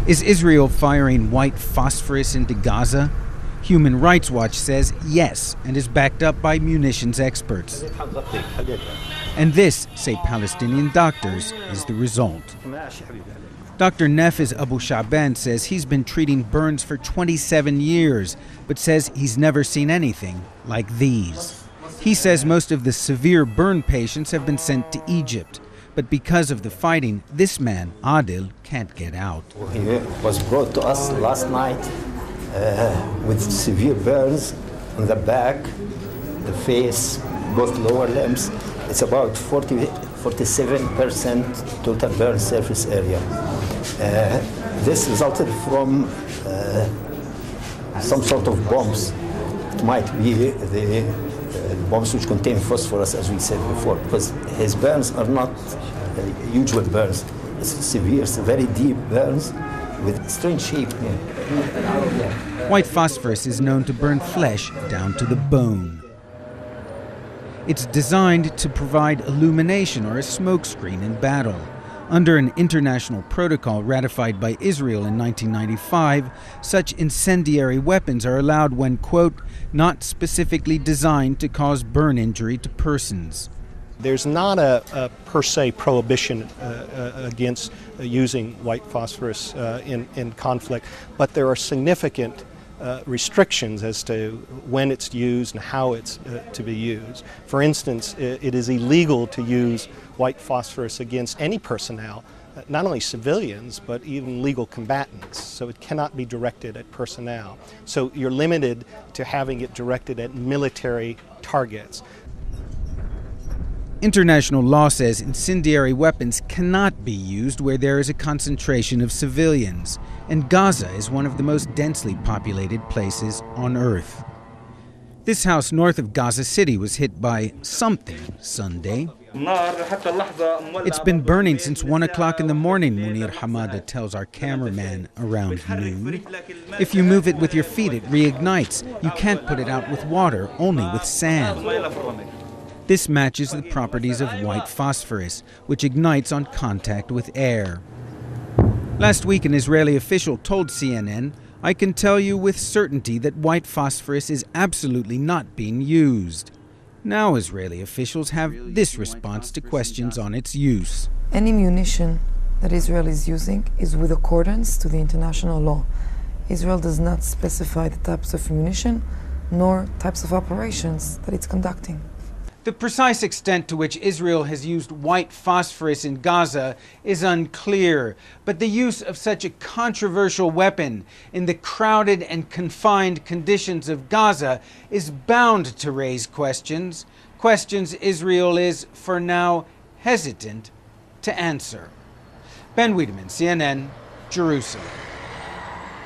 Is Israel firing white phosphorus into Gaza? Human Rights Watch says yes, and is backed up by munitions experts. And this, say Palestinian doctors, is the result. Dr. Nefis Abu Shaban says he's been treating burns for 27 years, but says he's never seen anything like these. He says most of the severe burn patients have been sent to Egypt. But because of the fighting, this man, Adil, can't get out. He was brought to us last night with severe burns on the back, the face, both lower limbs. It's about 47% total burn surface area. This resulted from some sort of bombs. It might be the bombs which contain phosphorus, as we said before, because his burns are not usual burns. It's severe, very deep burns with strange shape. White phosphorus is known to burn flesh down to the bone. It's designed to provide illumination or a smokescreen in battle. Under an international protocol ratified by Israel in 1995, such incendiary weapons are allowed when, quote, not specifically designed to cause burn injury to persons. There's not a per se prohibition against using white phosphorus in conflict, but there are significant restrictions as to when it's used and how it's to be used. For instance, it is illegal to use white phosphorus against any personnel, not only civilians, but even legal combatants. So it cannot be directed at personnel. So you're limited to having it directed at military targets. International law says incendiary weapons cannot be used where there is a concentration of civilians, and Gaza is one of the most densely populated places on Earth. This house north of Gaza City was hit by something Sunday. It's been burning since 1 o'clock in the morning, Munir Hamada tells our cameraman around noon. If you move it with your feet, it reignites. You can't put it out with water, only with sand. This matches the properties of white phosphorus, which ignites on contact with air. Last week, an Israeli official told CNN, "I can tell you with certainty that white phosphorus is absolutely not being used." Now Israeli officials have this response to questions on its use. Any munition that Israel is using is with accordance to the international law. Israel does not specify the types of munition nor types of operations that it's conducting. The precise extent to which Israel has used white phosphorus in Gaza is unclear, but the use of such a controversial weapon in the crowded and confined conditions of Gaza is bound to raise questions Israel is, for now, hesitant to answer. Ben Wiedemann, CNN, Jerusalem.